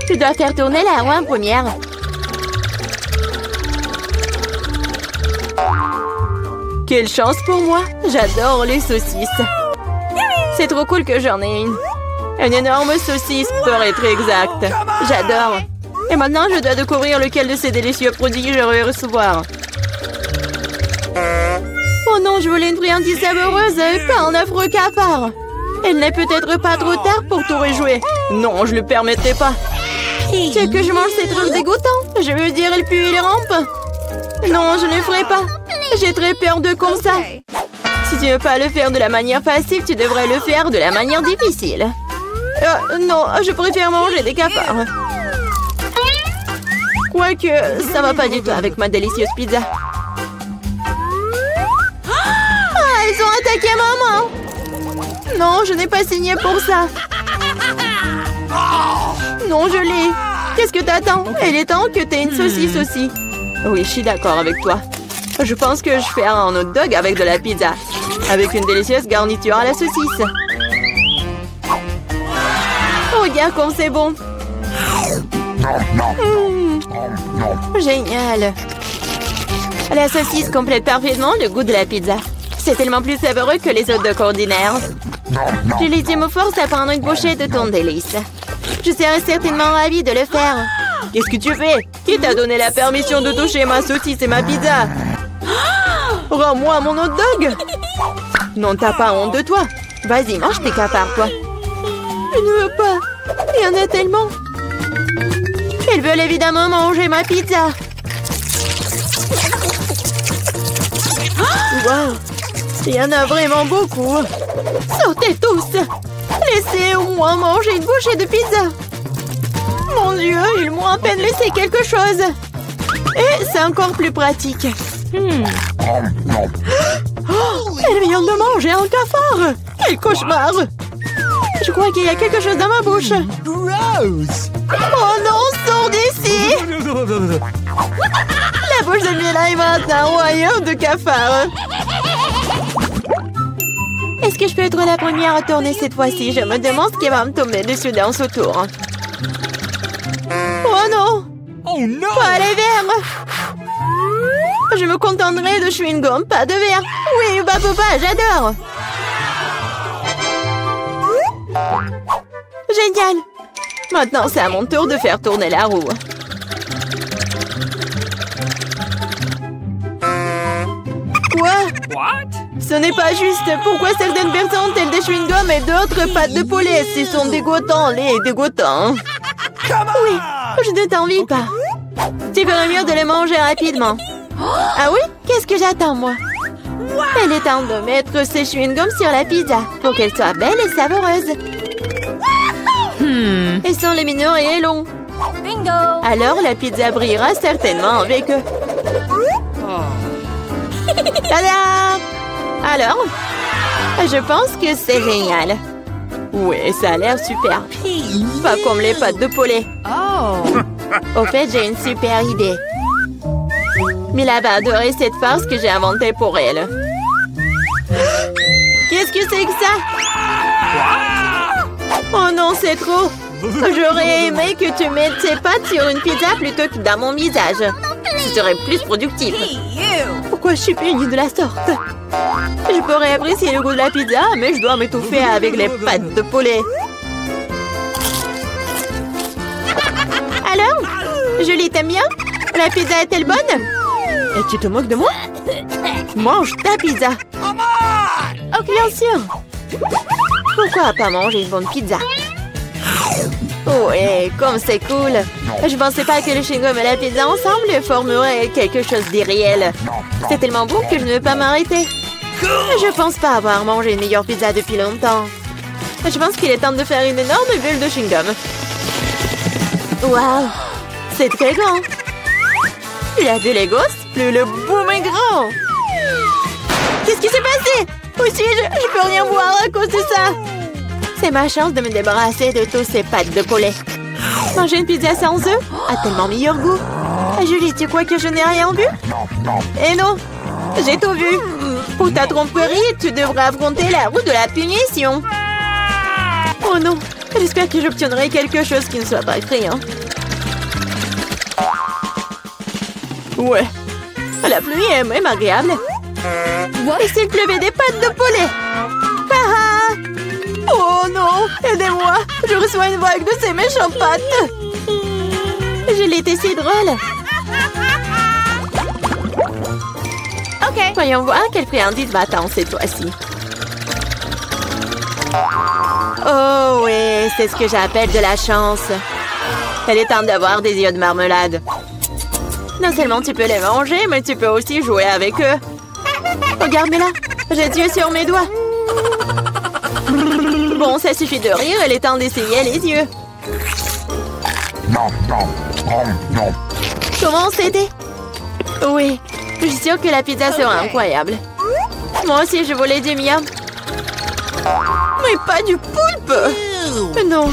Je dois faire tourner la roue en première. Quelle chance pour moi! J'adore les saucisses. C'est trop cool que j'en ai une. Une énorme saucisse pour être exact. J'adore. Et maintenant, je dois découvrir lequel de ces délicieux produits je vais recevoir. Oh non, je voulais une friandise savoureuse et pas un affreux cafard. Il n'est peut-être pas trop tard pour tout rejouer. Non, je le permettrai pas. Tu veux que je mange ces trucs dégoûtants? Je veux dire, il pue, il rampe. Non, je ne le ferai pas. J'ai très peur de comme ça. Si tu ne veux pas le faire de la manière facile, tu devrais le faire de la manière difficile. Non, je préfère manger des cafards. Quoique, ça va pas du tout avec ma délicieuse pizza. Ah, ils ont attaqué maman! Non, je n'ai pas signé pour ça. Non, je l'ai. Qu'est-ce que t'attends? Il est temps que t'aies une saucisse aussi. Oui, je suis d'accord avec toi. Je pense que je ferai un hot dog avec de la pizza. Avec une délicieuse garniture à la saucisse. Regarde comme c'est bon. Génial. La saucisse complète parfaitement le goût de la pizza. C'est tellement plus savoureux que les hot dogs ordinaires. Julie me force à prendre une bouchée de ton délice. Je serais certainement ravie de le faire. Qu'est-ce que tu fais? Qui t'a donné la permission de toucher ma saucisse et ma pizza? Rends-moi mon hot dog! Non, t'as pas honte de toi. Vas-y, mange tes cafards, toi. Je ne veux pas. Il y en a tellement. Ils veulent évidemment manger ma pizza. Wow! Il y en a vraiment beaucoup. Sortez tous! Laissez au moins manger une bouchée de pizza. Mon Dieu, ils m'ont à peine laissé quelque chose. Et c'est encore plus pratique. Oh, elle vient de manger un cafard. Quel cauchemar! Je crois qu'il y a quelque chose dans ma bouche. Gross! Oh non, sors d'ici! La bouche de Mila est maintenant un royaume de cafards. Est-ce que je peux être la première à tourner cette fois-ci? Je me demande ce qui va me tomber dessus dans ce tour. Oh non! Oh no! Pas les verres! Je me contenterai de chewing-gum, pas de verre. Oui, bah papa, j'adore. Génial. Maintenant, c'est à mon tour de faire tourner la roue. Quoi? What? Ce n'est pas juste. Pourquoi certaines personnes ont-elles des chewing-gums et d'autres pâtes de poulet? Ils sont dégoûtants, les dégoûtants. Oui, je ne t'envie pas. Tu ferais mieux de les manger rapidement. Ah oui? Qu'est-ce que j'attends, moi? Il est temps de mettre ces chewing-gums sur la pizza pour qu'elle soit belle et savoureuse. Ils sont lumineux et longs. Bingo! Alors la pizza brillera certainement avec eux. Tada! Alors? Je pense que c'est génial. Oui, ça a l'air super. Pas comme les pâtes de poulet. Au fait, j'ai une super idée. Mila va adorer cette farce que j'ai inventée pour elle. Qu'est-ce que c'est que ça? Oh non, c'est trop. J'aurais aimé que tu mettes tes pattes sur une pizza plutôt que dans mon visage. Ce serait plus productif. Pourquoi je suis punie de la sorte? Je pourrais apprécier le goût de la pizza, mais je dois m'étouffer avec les pâtes de poulet. Alors? Julie, t'aimes bien? La pizza est-elle bonne? Et tu te moques de moi? Mange ta pizza. Oh, bien sûr. Pourquoi pas manger une bonne pizza? Oh, et comme c'est cool. Je pensais pas que le chewing-gum et la pizza ensemble formeraient quelque chose d'irréel. C'est tellement bon que je ne veux pas m'arrêter. Je pense pas avoir mangé une meilleure pizza depuis longtemps. Je pense qu'il est temps de faire une énorme bulle de chewing-gum. Waouh! C'est très grand. Tu as vu les gosses? Plus le boom est grand. Qu'est-ce qui s'est passé? Où suis-je? Je peux rien voir à cause de ça. C'est ma chance de me débarrasser de tous ces pâtes de poulet. Manger une pizza sans œufs a tellement meilleur goût. Julie, tu crois que je n'ai rien vu? Eh non, j'ai tout vu. Pour ta tromperie, tu devrais affronter la roue de la punition. Oh non, J'espère que j'obtiendrai quelque chose qui ne soit pas effrayant. Ouais. La pluie est même agréable. Et s'il pleuvait des pâtes de poulet? Ah! Oh non! Aidez-moi! Je reçois une vague de ces méchantes pâtes! Je l'étais si drôle! Ok. Voyons voir quelle friandise m'attend cette fois-ci. Oh oui, c'est ce que j'appelle de la chance. Elle est temps d'avoir des yeux de marmelade. Non seulement tu peux les manger, mais tu peux aussi jouer avec eux. Regarde-moi là, j'ai Dieu sur mes doigts. Bon, ça suffit de rire, il est temps d'essayer les yeux. Comment c'était? Oui, je suis sûre que la pizza sera incroyable. Moi aussi, je voulais du miam. Mais pas du poulpe! Non.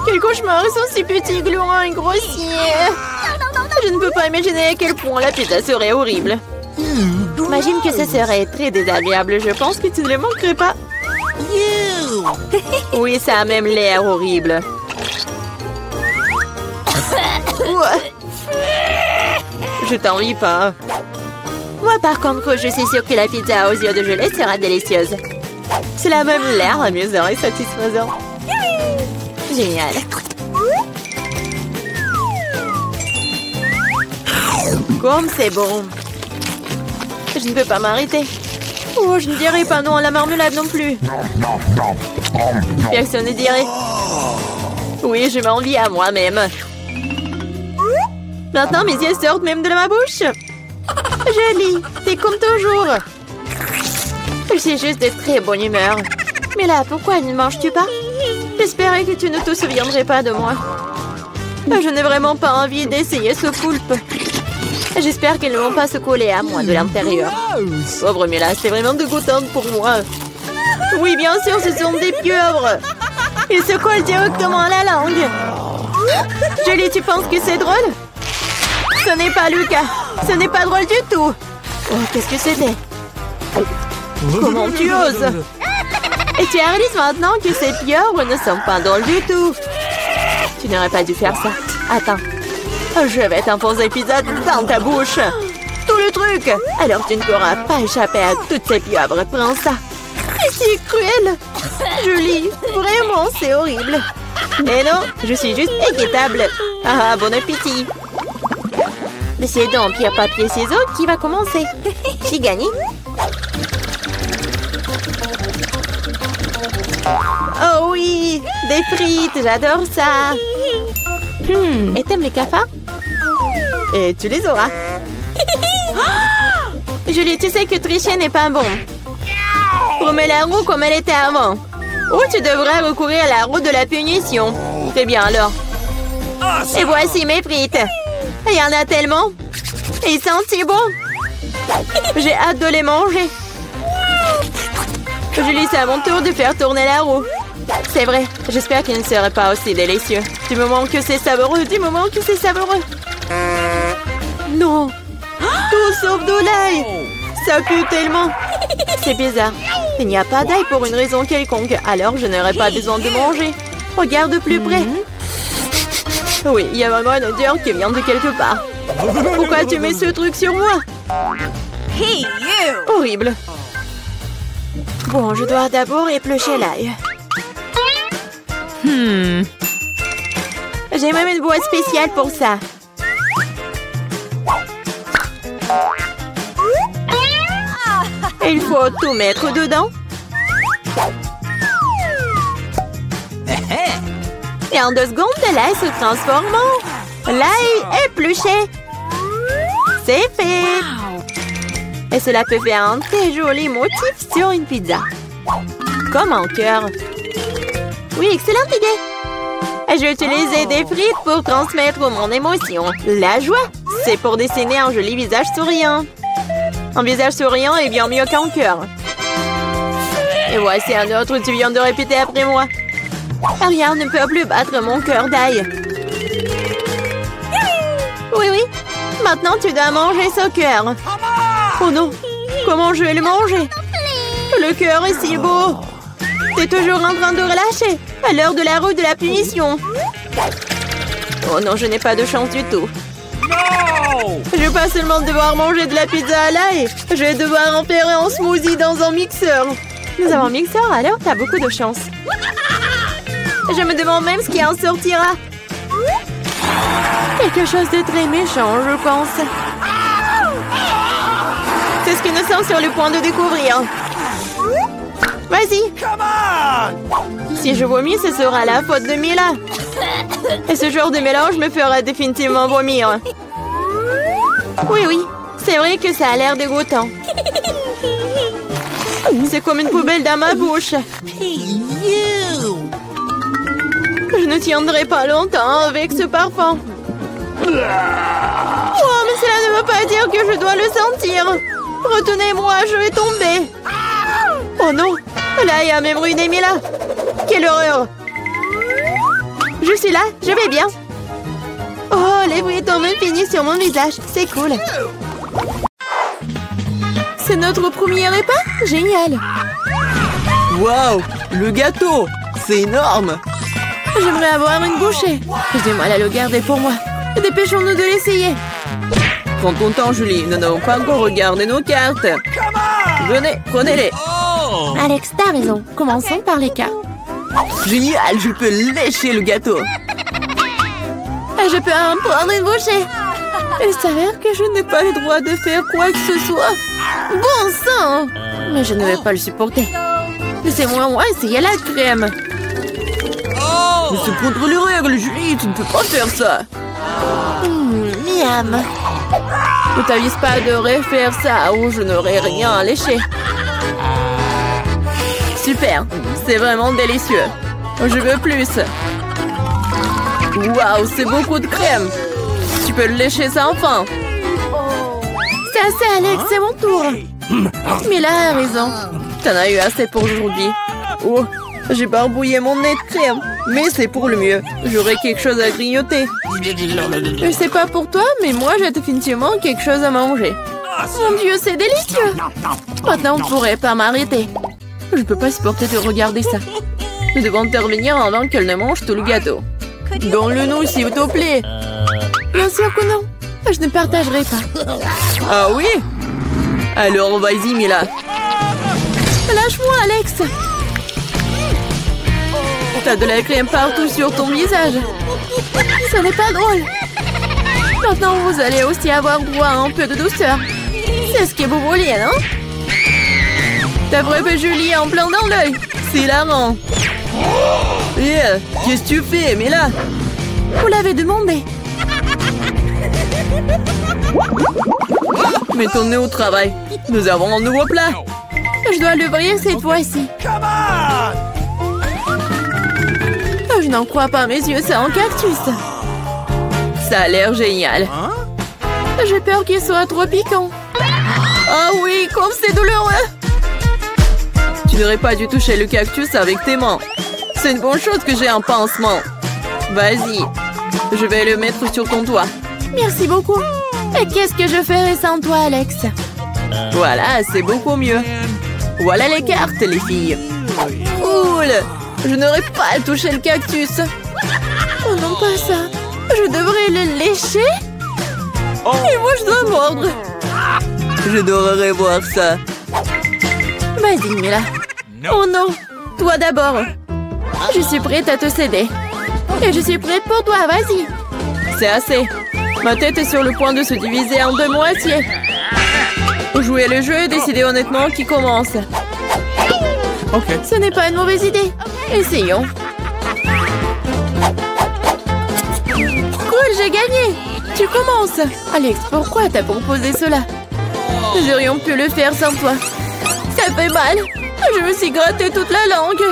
Quel cauchemar, ils sont si petits, gluants et grossiers. Je ne peux pas imaginer à quel point la pizza serait horrible. Imagine que ce serait très désagréable. Je pense que tu ne les manquerais pas. Oui, ça a même l'air horrible. Je t'envie pas. Moi, par contre, je suis sûre que la pizza aux yeux de gelée sera délicieuse. Cela a même l'air amusant et satisfaisant. Génial. Comme c'est bon. Je ne peux pas m'arrêter. Oh, je ne dirai pas non à la marmelade non plus. Personne ne dirait. Oui, je m'envie à moi-même. Maintenant, mes yeux sortent même de ma bouche. Jolie, t'es comme toujours. Je suis juste de très bonne humeur. Mais là, pourquoi ne manges-tu pas? J'espérais que tu ne te souviendrais pas de moi. Je n'ai vraiment pas envie d'essayer ce poulpe. J'espère qu'elles ne vont pas se coller à moi de l'intérieur. Pauvre Mila, c'est vraiment dégoûtant pour moi. Oui, bien sûr, ce sont des pieuvres. Ils se collent directement à la langue. Julie, tu penses que c'est drôle? Ce n'est pas Lucas. Ce n'est pas drôle du tout. Oh, qu'est-ce que c'était? Comment tu oses? Et tu réalises maintenant que ces pieuvres ne sont pas drôles du tout. Tu n'aurais pas dû faire ça. Attends. Je vais t'enfoncer pizza dans ta bouche. Tout le truc. Alors tu ne pourras pas échapper à toutes ces pieuvres. Prends ça. C'est cruel. Julie, vraiment, c'est horrible. Mais non, je suis juste équitable. Ah, bon appétit. C'est donc pierre, papier, ciseaux qui va commencer. J'ai gagné. Oh oui, des frites, j'adore ça. Et t'aimes les cafards? Et tu les auras. Julie, tu sais que tricher n'est pas bon. Remets la roue comme elle était avant. Ou tu devrais recourir à la roue de la punition. Très bien alors. Et voici mes frites. Il y en a tellement. Ils sentent si bon. J'ai hâte de les manger. Julie, c'est à mon tour de faire tourner la roue. C'est vrai, j'espère qu'il ne serait pas aussi délicieux. Du moment que c'est savoureux, du moment que c'est savoureux. Non. Tout sauf de l'ail. Ça pue tellement. C'est bizarre. Il n'y a pas d'ail pour une raison quelconque. Alors je n'aurai pas besoin de manger. Regarde de plus près. Oui, il y a vraiment une odeur qui vient de quelque part. Pourquoi tu mets ce truc sur moi? Hey, you! Horrible. Bon, je dois d'abord éplucher l'ail. J'ai même une boîte spéciale pour ça. Il faut tout mettre dedans. Et en 2 secondes, l'ail se transforme en l'ail épluché. C'est fait. Et cela peut faire un très joli motif sur une pizza. Comme un cœur. Oui, excellente idée. Et je vais utiliser des frites pour transmettre mon émotion. La joie, c'est pour dessiner un joli visage souriant. Un visage souriant est bien mieux qu'un cœur. Et voici un autre, tu viens de répéter après moi. Rien ne peut plus battre mon cœur d'ail. Oui, oui. Maintenant, tu dois manger ce cœur. Oh non. Comment je vais le manger? Le cœur est si beau. T'es toujours en train de relâcher. À l'heure de la roue de la punition. Oh non, je n'ai pas de chance du tout. No! Je vais pas seulement devoir manger de la pizza à l'ail. Je vais devoir en faire un smoothie dans un mixeur. Nous avons un mixeur, alors t'as beaucoup de chance. Je me demande même ce qui en sortira. Quelque chose de très méchant, je pense. C'est ce que nous sommes sur le point de découvrir. Vas-y. Come on! Si je vomis, ce sera la faute de Mila. Et ce genre de mélange me fera définitivement vomir. Oui, oui. C'est vrai que ça a l'air dégoûtant. C'est comme une poubelle dans ma bouche. Hey, you! Je ne tiendrai pas longtemps avec ce parfum. Oh, mais cela ne veut pas dire que je dois le sentir. Retenez-moi, je vais tomber. Oh non, là, il y a même ruiné Mila. Quelle horreur. Je suis là, je vais bien. Oh, les bruits tombent finis sur mon visage. C'est cool. C'est notre premier repas? Génial. Waouh, le gâteau, c'est énorme. J'aimerais avoir une bouchée. J'ai du mal à le garder pour moi. Dépêchons-nous de l'essayer. Prends ton temps, Julie. Nous n'avons pas encore regardé nos cartes. Venez, prenez-les. Oh! Alex, t'as raison. Commençons par les cartes. Génial, je peux lécher le gâteau. Je peux en prendre une bouchée. Il s'avère que je n'ai pas le droit de faire quoi que ce soit. Bon sang! Mais je ne vais pas le supporter. Laissez-moi essayer la crème. Mais c'est contre les règles, Julie. Tu ne peux pas faire ça. Miam. Ne t'avise pas de refaire ça ou je n'aurai rien à lécher. Super, c'est vraiment délicieux. Je veux plus. Waouh, c'est beaucoup de crème. Tu peux le lécher ça enfin. C'est assez, Alex, c'est mon tour. Mila a raison. T'en as eu assez pour aujourd'hui. Oh, j'ai barbouillé mon nez de crème. Mais c'est pour le mieux. J'aurai quelque chose à grignoter. Je sais pas pour toi, mais moi j'ai définitivement quelque chose à manger. Mon Dieu, c'est délicieux. Maintenant, on ne pourrait pas m'arrêter. Je peux pas supporter de regarder ça. Nous devons intervenir avant qu'elle ne mange tout le gâteau. Donne-le-nous, s'il te plaît. Bien sûr que non. Je ne partagerai pas. Ah oui? Alors, vas-y, Mila. Lâche-moi, Alex. T'as de la crème partout sur ton visage. Ce n'est pas drôle. Maintenant, vous allez aussi avoir droit à un peu de douceur. C'est ce que vous vouliez, non? T'as frappé Julie en plein dans l'œil. C'est hilarant. Yeah, qu'est-ce que tu fais, Mila? Vous l'avez demandé. Mets ton nez au travail. Nous avons un nouveau plat. Je dois l'ouvrir cette fois-ci. Come on! Je n'en crois pas mes yeux, c'est un cactus. Ça a l'air génial. J'ai peur qu'il soit trop piquant. Ah oui, comme c'est douloureux. Tu n'aurais pas dû toucher le cactus avec tes mains. C'est une bonne chose que j'ai un pansement. Vas-y, je vais le mettre sur ton doigt. Merci beaucoup. Et qu'est-ce que je ferais sans toi, Alex? Voilà, c'est beaucoup mieux. Voilà les cartes, les filles. Cool. Je n'aurais pas à toucher le cactus. Oh non, pas ça. Je devrais le lécher? Et moi, je dois mordre. Je devrais voir ça. Vas-y, Mila. Oh non. Toi d'abord. Je suis prête à te céder. Et je suis prête pour toi, vas-y. C'est assez. Ma tête est sur le point de se diviser en deux moitiés. Jouer le jeu et décider honnêtement qui commence. Ok. Ce n'est pas une mauvaise idée. Essayons. Cool, j'ai gagné. Tu commences. Alex, pourquoi t'as proposé cela? Nous aurions pu le faire sans toi. Ça fait mal. Je me suis gratté toute la langue.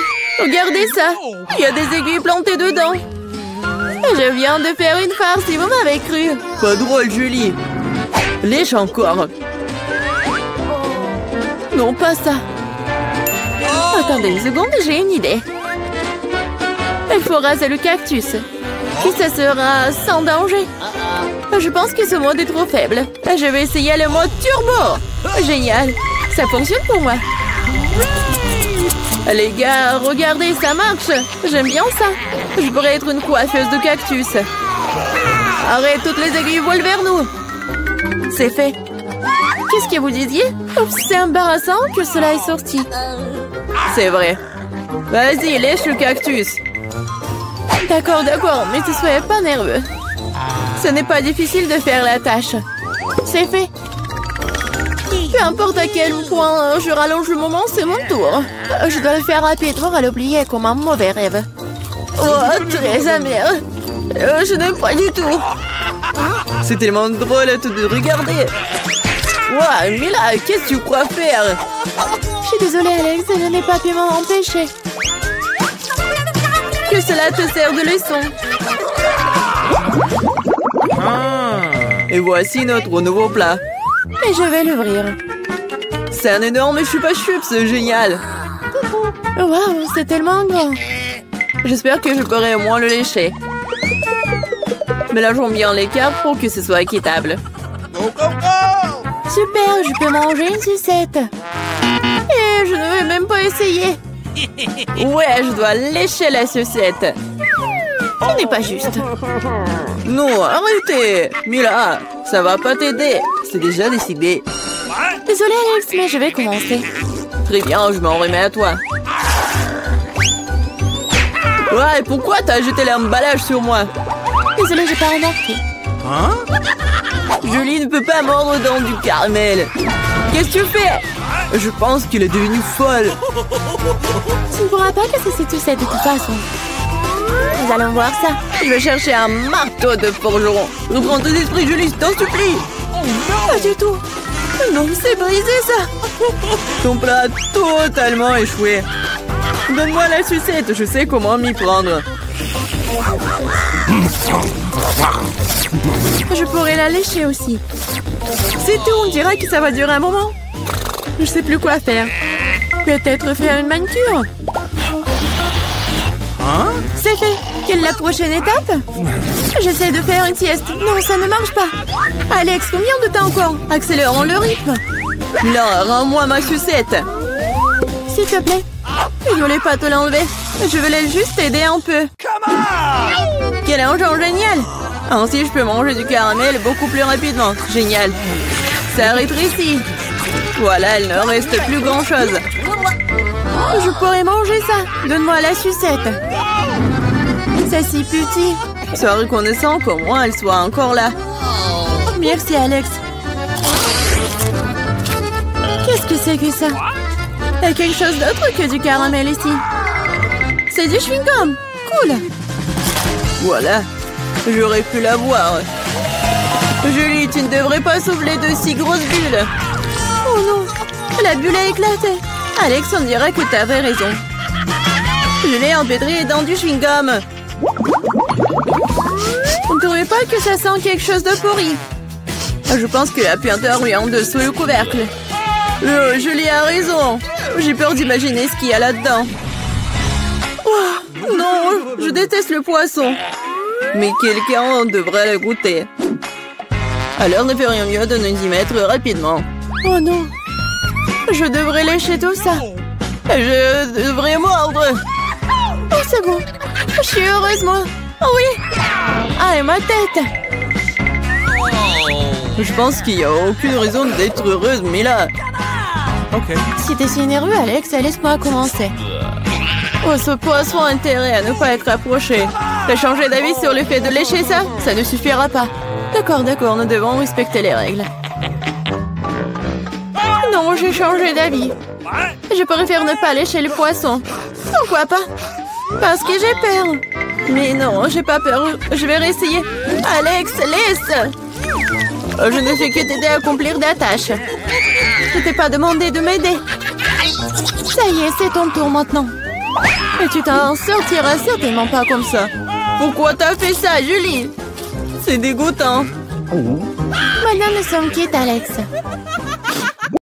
Regardez ça. Il y a des aiguilles plantées dedans. Je viens de faire une farce, si vous m'avez cru. Pas drôle, Julie. Lèche encore. Non, pas ça. Attendez une seconde, j'ai une idée. Il faut raser le cactus. Puis ça sera sans danger. Je pense que ce mode est trop faible. Je vais essayer le mode turbo. Génial. Ça fonctionne pour moi. Les gars, regardez, ça marche. J'aime bien ça. Je pourrais être une coiffeuse de cactus. Arrête, toutes les aiguilles volent vers nous. C'est fait. Qu'est-ce que vous disiez? Oups, c'est embarrassant que cela est sorti. C'est vrai. Vas-y, lèche le cactus. D'accord, mais ne soyez pas nerveux. Ce n'est pas difficile de faire la tâche. C'est fait. Peu importe à quel point je rallonge le moment, c'est mon tour. Je dois le faire rapidement à l'oublier comme un mauvais rêve. Oh, très amer. Je n'aime pas du tout. C'est tellement drôle à tout de regarder. Wow, Mila, qu'est-ce que tu crois faire? Je suis désolée, Alex, je n'ai pas pu m'en empêcher. Que cela te sert de leçon. Et voici notre nouveau plat. Et je vais l'ouvrir. C'est un énorme chupa-chups, c'est génial. Waouh, c'est tellement grand. J'espère que je pourrai au moins le lécher. Mélangeons bien les cartes pour que ce soit équitable. Super, je peux manger une sucette. Et je ne vais même pas essayer. Ouais, je dois lécher la sucette. Ce n'est pas juste. Non, arrêtez. Mila, ça va pas t'aider. C'est déjà décidé. Désolée, Alex, mais je vais commencer. Très bien, je m'en remets à toi. Ouais, pourquoi t'as jeté l'emballage sur moi? Désolée, j'ai pas remarqué. Julie ne peut pas mordre dans du caramel. Qu'est-ce que tu fais? Je pense qu'il est devenu folle. Tu ne pourras pas casser cette sucette de toute façon. Nous allons voir ça. Je vais chercher un marteau de forgeron. Reprends tes esprits, Julie, je t'en supplie. Pas du tout. Non, c'est brisé ça. Ton plat a totalement échoué. Donne-moi la sucette, je sais comment m'y prendre. Je pourrais la lécher aussi. C'est tout, on dirait que ça va durer un moment. Je sais plus quoi faire. Peut-être faire une manucure. C'est fait. Quelle est la prochaine étape? J'essaie de faire une sieste. Non, ça ne marche pas. Alex, combien de temps encore? Accélérons le rythme. Là, rends-moi ma sucette. S'il te plaît. Je voulais pas te l'enlever. Je voulais juste t'aider un peu. Quel engin génial! Ainsi, je peux manger du caramel beaucoup plus rapidement. Génial. Ça rétrécit. Voilà, il ne reste plus grand-chose. Je pourrais manger ça. Donne-moi la sucette. C'est si petit. Sois reconnaissant qu'au moins elle soit encore là. Merci, Alex. Qu'est-ce que c'est que ça? Il y a quelque chose d'autre que du caramel ici. C'est du chewing-gum. Cool. Voilà. J'aurais pu l'avoir. Julie, tu ne devrais pas souffler de si grosses bulles. Oh non. La bulle a éclaté. Alex, on dirait que tu avais raison. Je l'ai empêtré dans du chewing-gum. On ne trouvait pas que ça sent quelque chose de pourri? Je pense que la puanteur est en dessous le couvercle. Julie a raison. J'ai peur d'imaginer ce qu'il y a là-dedans. Oh, non, je déteste le poisson. Mais quelqu'un devrait le goûter. Alors ne ferions mieux de nous y mettre rapidement. Oh non. Je devrais lécher tout ça. Je devrais mordre. Oh, c'est bon. Je suis heureuse, moi. Oh oui. Ah, et ma tête. Je pense qu'il n'y a aucune raison d'être heureuse, mais là... Ok. Si t'es si nerveux, Alex, laisse-moi commencer. Oh, ce poisson a intérêt à ne pas être approché. T'as changé d'avis sur le fait de lécher ça? Ça ne suffira pas. D'accord, nous devons respecter les règles. Non, j'ai changé d'avis. Je préfère ne pas lécher le poisson. Pourquoi pas? Parce que j'ai peur. Mais non, j'ai pas peur. Je vais réessayer. Alex, laisse! Je ne fais que t'aider à accomplir des tâches. Je t'ai pas demandé de m'aider. Ça y est, c'est ton tour maintenant. Et tu t'en sortiras certainement pas comme ça. Pourquoi t'as fait ça, Julie? C'est dégoûtant. Maintenant, nous sommes quittes, Alex.